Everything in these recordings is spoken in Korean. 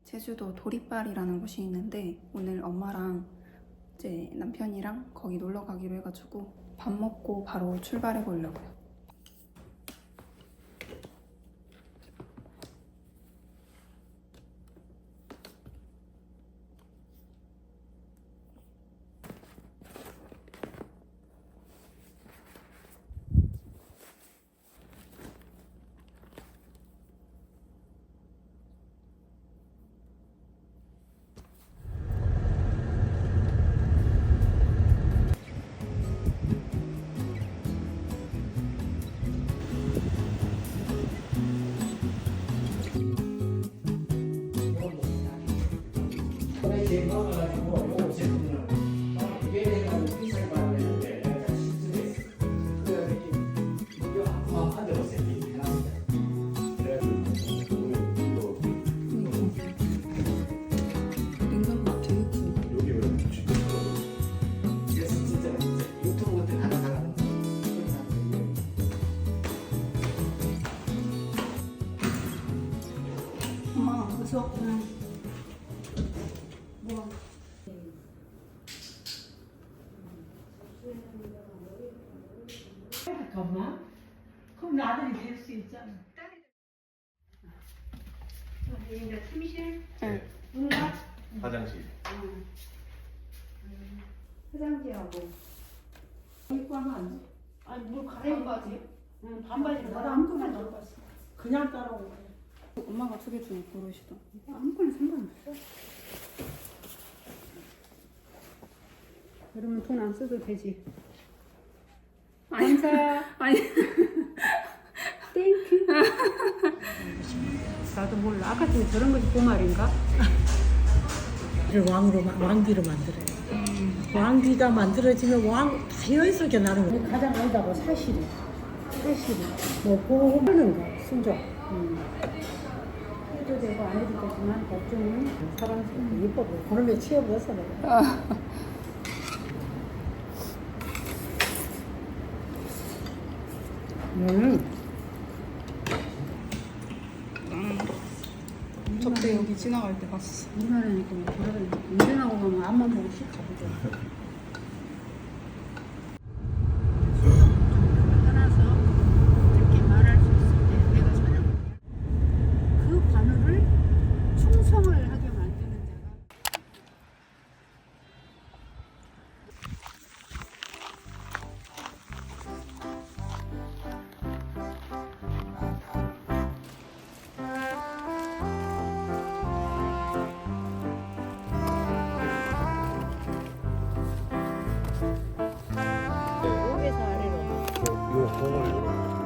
제주도 도리빨이라는 곳이 있는데 오늘 엄마랑 이제 남편이랑 거기 놀러 가기로 해가지고 밥 먹고 바로 출발해 보려고요. 잠깐만. 그럼 아들이 될 수 있잖아. 이제 침실, 문가, 화장실. 화장실하고 입고 하면 안 돼? 아니 물 갈아입고 반바지? 응, 반바지. 나도 아무거나 들어갔어. 그냥 따라오고. 엄마가 2개 중에 고르시더. 아무거나 상관없어. 그러면 돈 안 써도 되지. 아니, 아니. 땡큐. 나도 몰라. 아까 전에 저런 것이 보말인가? 왕비로 만들어요. 왕비가 만들어지면 왕 자연스럽게 나는 거예요. 가장 아니다고 사실이. 뭐 보고 하는 거 순종. 해도 되고 안 해도 되지만 걱정은 사랑스럽고 예뻐 보여. 그러면 치워버렸어 내가. 저때 여기 지나갈 때 봤어. 우리나라니까 뭐 돌아다니고 운전하고 가면 앞만 보고 씩 가보자. 떠나서 이렇게 말할 수 있을 때 내가 사랑해. 그 바늘을 충성을 하게 만드는 자가 위에서 아래로. 요 공을 요렇게.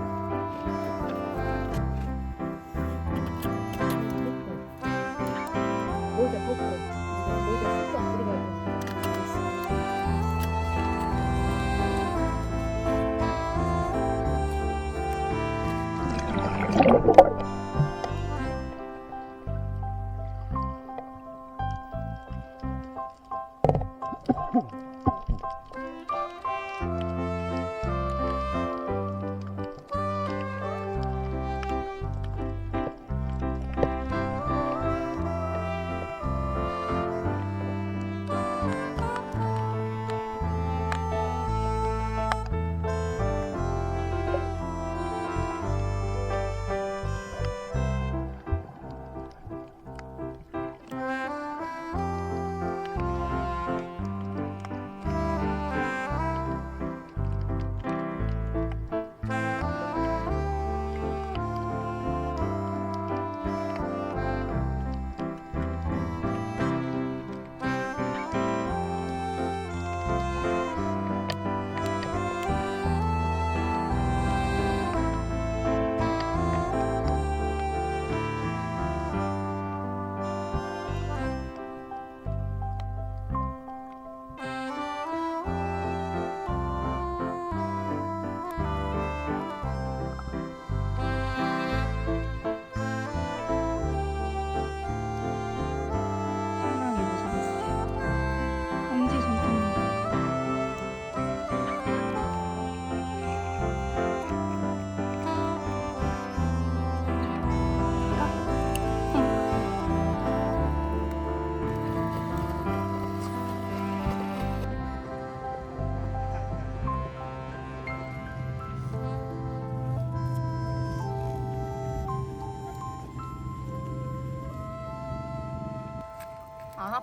모자 벗고 모자 쑥 안 들어가고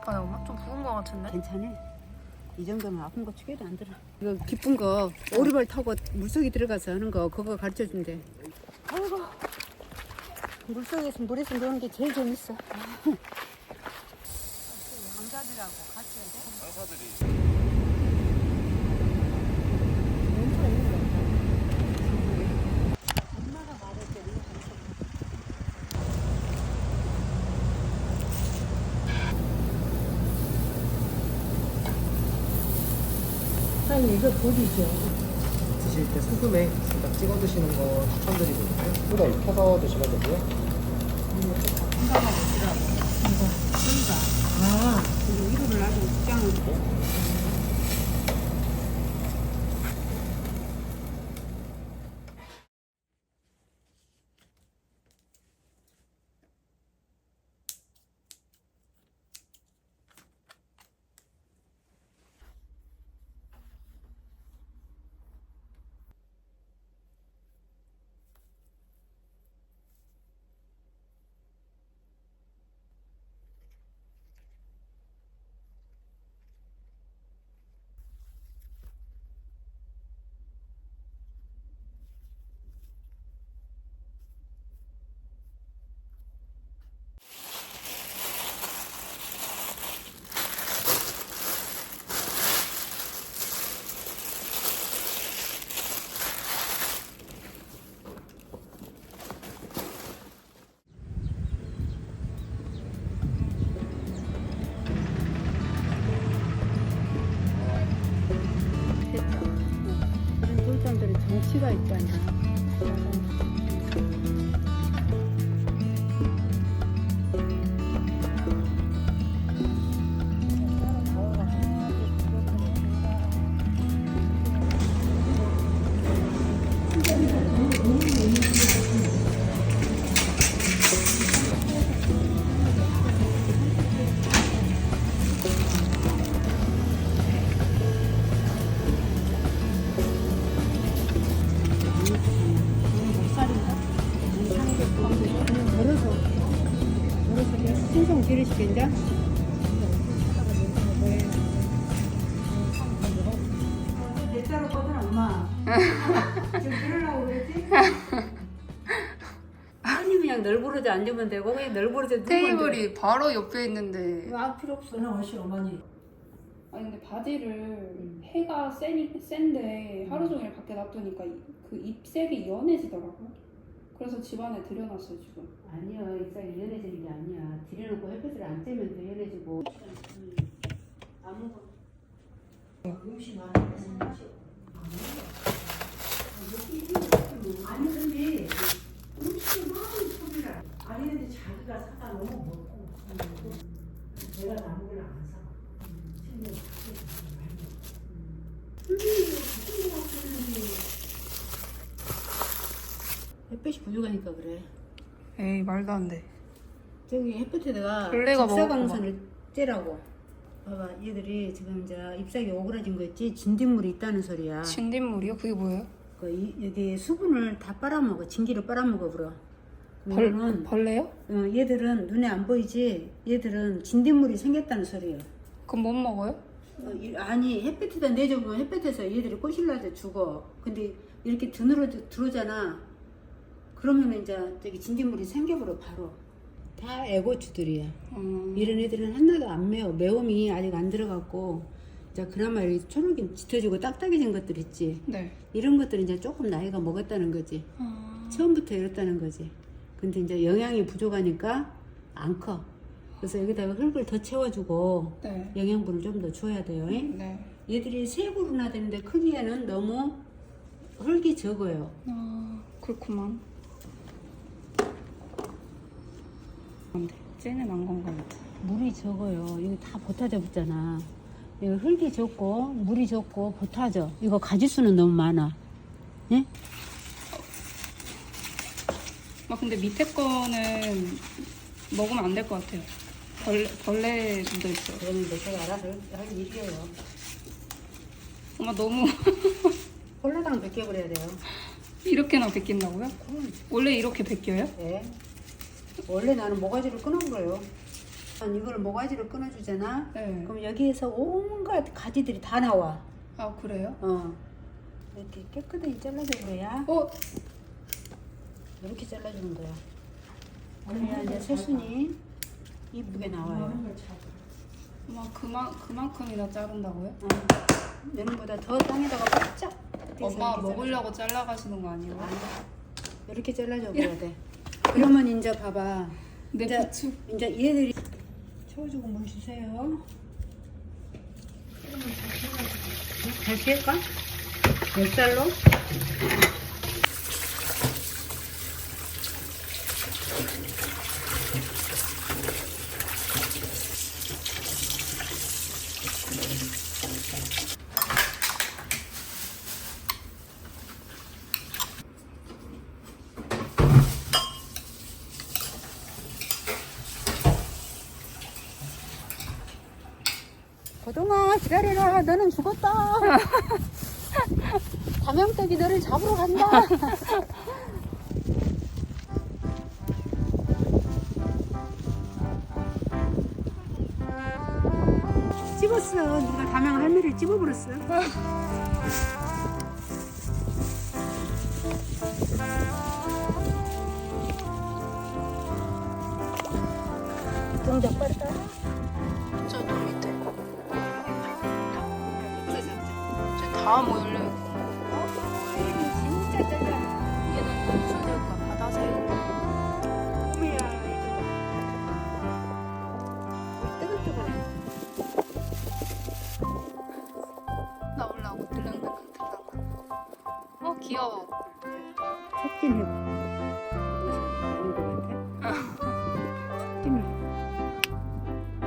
아파요 엄마? 좀 부은 거 같은데? 괜찮아. 이 정도면 아픈 거 축에도 안 들어. 이거 기쁜 거 오리발 타고 물속에 들어가서 하는 거 그거 가르쳐 준대. 아이고 물속에서 물에서 노는 게 제일 재밌어. 남자들하고 같이 해야 돼? 엄마가 말했대. 사장님 이거 보리죠? 드실 때 소금에 살짝 찍어 드시는 거 추천드리거든요. 소다 익혀서 드시면 되고요. 생각하고 있더라고. 그러니까. 아, 그리고 이거를 아주 직장을 돌담들은 정치가 있잖아. 생선 기르시겠냐? 내 따로 꺼더라 엄마. 지금 그러려고 그랬지? 아니 그냥 널브러져 앉으면 되고 그냥 널브러져 누우면 돼. 테이블이 바로 옆에 있는데 이거 아 필요 없어. 그냥 오시 어머니. 아니 근데 바지를 해가 센데 하루 종일 밖에 놔두니까 그 잎색이 연해지더라고. 그래서 집안에 들여놨어요 지금. 아니야 잎사귀 연해지는 게 아니야. 들여놓고 햇볕을 안 쬐면 더 연해지고. 안 먹어. 음식 많이 아니 근데 음식이 많이 소비를 아니 근데 자기가 사다 너무 먹고 내가 남은 걸 안 사. 햇볕이 부족하니까 그래. 에이 말도 안 돼. 저기 햇볕에다가 벌레가 직사광선을 쬐라고. 봐봐 얘들이 지금 이제 잎사귀 오그라진 거 있지? 진딧물이 있다는 소리야. 진딧물이요? 그게 뭐예요? 여기 수분을 다 빨아먹어. 진기를 빨아먹어 버려. 벌레요? 얘들은 눈에 안 보이지? 얘들은 진딧물이 생겼다는 소리야. 그럼 못 먹어요? 아니 햇볕에다 내줘보면 햇볕에서 얘들이 꼬실라져 죽어. 근데 이렇게 드늘어 들어오잖아. 그러면 이제 저기 진딧물이 생겨버려 바로. 다 애고추들이야. 이런 애들은 하나도 안 매워. 매움이 아직 안 들어갔고 이제 그나마 이렇게 초록이 짙어지고 딱딱해진 것들 있지. 네. 이런 것들은 이제 조금 나이가 먹었다는 거지. 처음부터 이렇다는 거지. 근데 이제 영양이 부족하니까 안 커. 그래서 여기다가 흙을 더 채워주고 네. 영양분을 좀 더 줘야 돼요. 네. 얘들이 세 그루나 되는데 크기에는 너무 흙이 적어요. 아 그렇구만. 안돼. 쟤는 안 건가 보다. 물이 적어요. 여기 다 보타져 붙잖아. 여기 흙이 적고 물이 적고 보타져. 이거 가지수는 너무 많아. 예? 근데 밑에 거는 먹으면 안 될 것 같아요. 벌레 묻어 있어요. 그러면 내가 알아서 할 일이에요. 엄마 너무 홀라당 벗겨버려야 돼요. 이렇게나 벗긴다고요? 원래 이렇게 벗겨요? 네. 원래 나는 모가지를 끊어버려요. 이걸 모가지로 끊어주잖아. 네. 그럼 여기에서 온갖 가지들이 다 나와. 아 그래요? 이렇게 깨끗하게 잘라줘 그래야. 이렇게 잘라주는 거야. 그래야 이제 새순이 이쁘게 나와요. 그만큼이나 자른다고요? 면보다 더 땅에다가 바짝. 엄마 먹으려고 잘라가시는 거 아니에요? 이렇게 잘라줘 그래야 돼. 그러면 이제 봐봐. 내 이제 부추. 이제 얘들이 채워주고 물 주세요. 다시 할까? 몇 살로? 고동아 기다려라. 너는 죽었다. 담양떡이 너를 잡으러 간다. 찝었어. 누가 담양 할매를 찝어버렸어. 동작 빠르다. 저도 밑에. 다 모일래. 진짜 짜다. 얘는 무슨 새우가 바다새우. 어머야 이거 뜨글뜨글해. 나오려고 들렁들렁. 귀여워. 섞긴 해봐. 아닌 것 같아. 섞긴 해.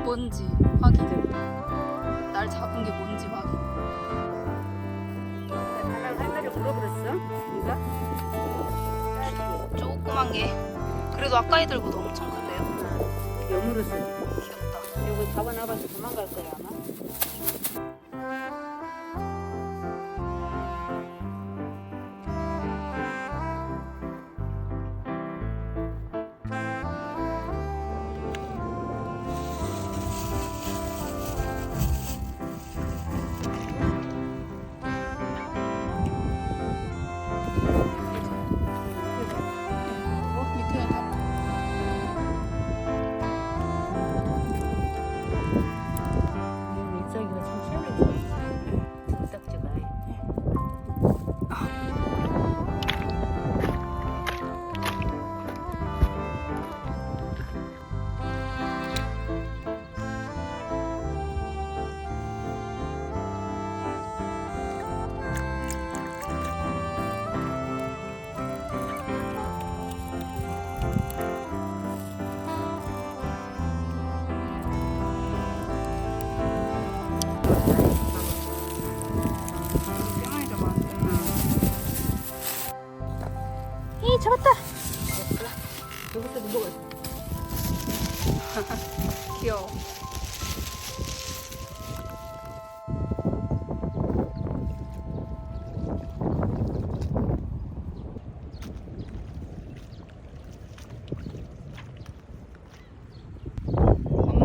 뭔지 확인. 날 잡은 게 뭔지 확인. 담양 할매를 물어버렸어? 누가? 조그만 게. 그래도 아까 애들보다 엄청 큰데요? 여물었어. 귀엽다. 이거 잡아나가서 도망갈 거야 아마. 밑에가 다. 민석이가 참 시원해 보이지. 딱지가. 뿅아이가 많네. 이 잡았다. 여기서 누가 있어? 귀여워. 엄마.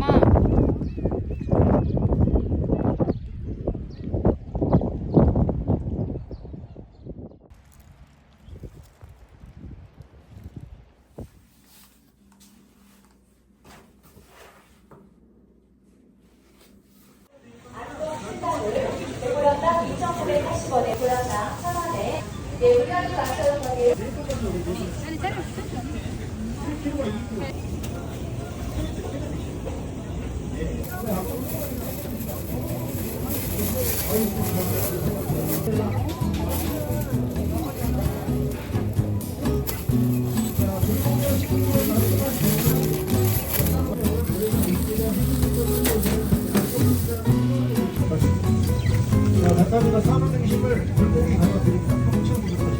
자, 닭가슴살 삶은 등심을 물고기 담아 드립니다. 평청 기록하시면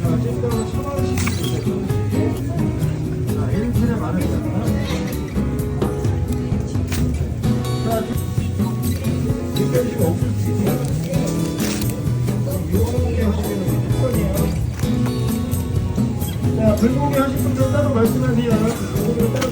자, 찜닭은 1,000원씩 주세요. 자, 1인분에 많으시잖아. 자, 뒷편식 없을 수 있어요. 요렇게 하시면 6번이에요. 자, 불고기 하실 분들은 따로 말씀하세요. 불고기를 따로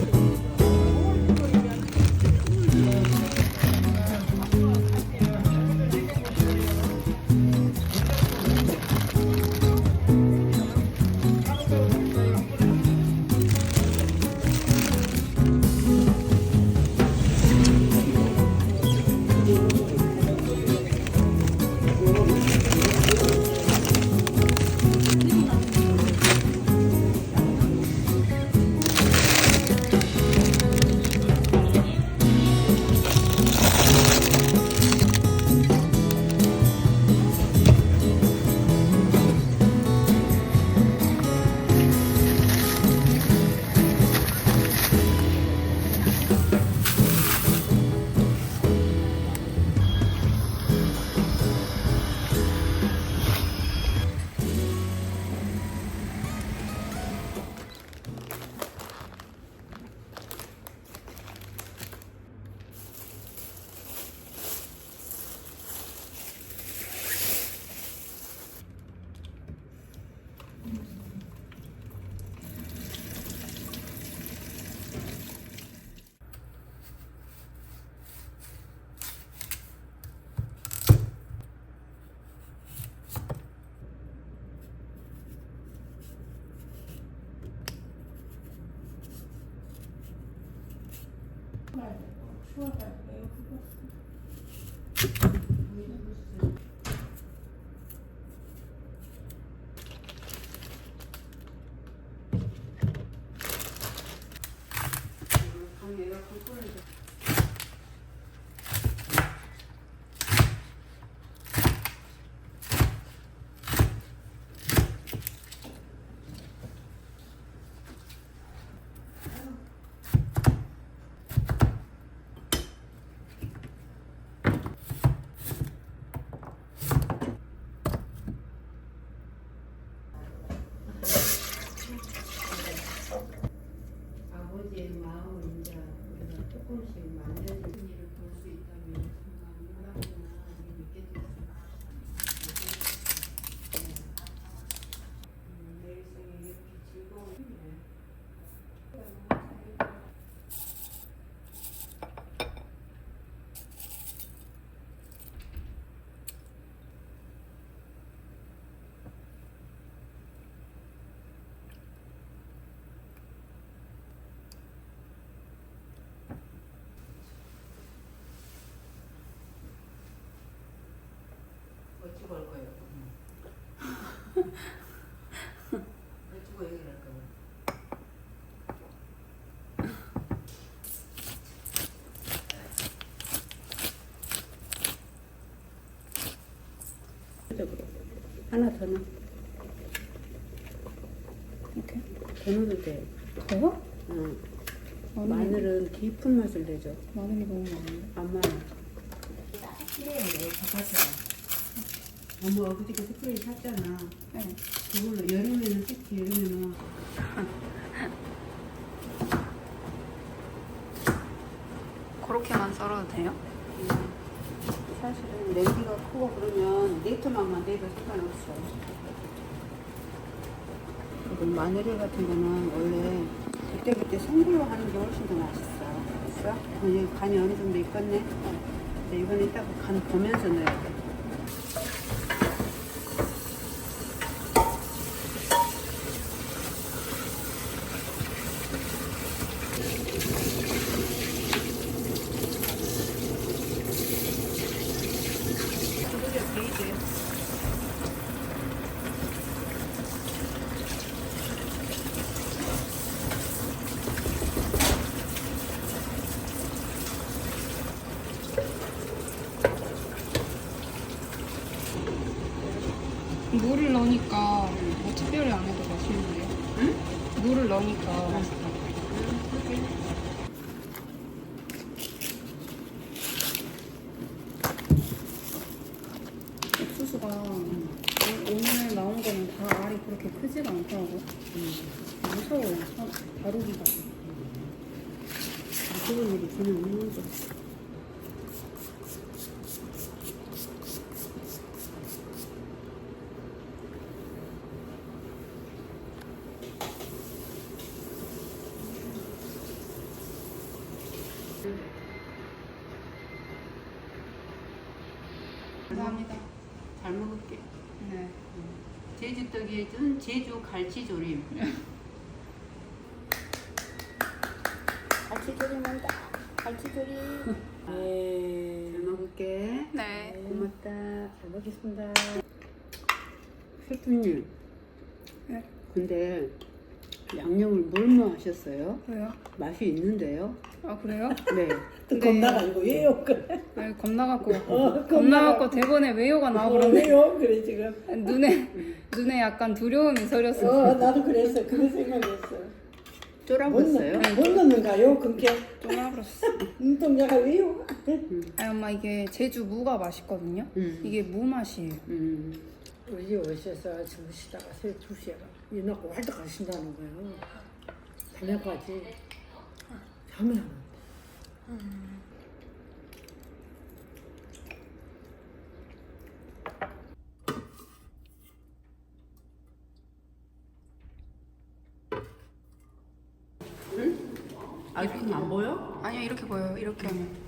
아버지의 마음을 이제 우리가 조금씩 만드는 일을 볼 수 있다면 정말 놀랍구나 느껴졌어요. 내 일생에 이렇게 즐거운 일이네. 어찌고 할 거예요? 어찌고 얘기를 할 거예요? 하나 더 넣어. 이렇게? 더 넣어도 돼. 더요? 응. 마늘은 깊은 맛을 내죠. 마늘이 너무 많은데? 안 많아. 엄마 어저께 스프레이 샀잖아. 네. 그걸로 여름에는 특히 여름에는 그렇게만 썰어도 돼요? 사실은 냄비가 크고 그러면 네토만만 내도 상관없어. 그리고 마늘 같은 거는 원래 그때그때 생굴로 하는 게 훨씬 더 맛있어. 알았어? 이제 간이 어느 정도 익었네. 근데 이거는 이따가 간 보면서 넣어야 돼. 물을 넣으니까 뭐 특별히 안 해도 맛있는데요? 응? 물을 넣으니까 맛있다. 옥수수가 오늘 나온 거는 다 알이 그렇게 크지가 않더라고. 무서워요. 다루기가. 그런 일이 그냥 없는 거. 감사합니다. 잘 먹을게. 네. 제주 떡에 든 제주 갈치조림. 갈치조림 한다. 갈치조림. 네. 잘 먹을게. 네. 고맙다. 잘 먹겠습니다. 셰프님. 네. 근데 양념을 뭘로 하셨어요? 왜요? 맛이 있는데요? 아 그래요? 네. 또 겁나가지고 왜요? 그래. 아니 겁나갖고 겁나갖고. 겁나갖고 대본에 외요가 나와버렸네. 왜요? 그래 지금. 눈에 약간 두려움이 서렸어. 나도 그랬어. 그런 생각했어. 쫄아봤어요? 못 넣는가요? 그렇게 쫄아버렸어. 눈동자가 왜요? 아니 엄마 이게 제주 무가 맛있거든요. 이게 무 맛이에요. 우리 집 오셔서 주무시다가 새 2시에 일 낳고 활짝 가신다는 거예요. 저녁까지 잠이 안 와. 아, 이렇게 안 보여? 아니요 이렇게 보여요. 이렇게 하면.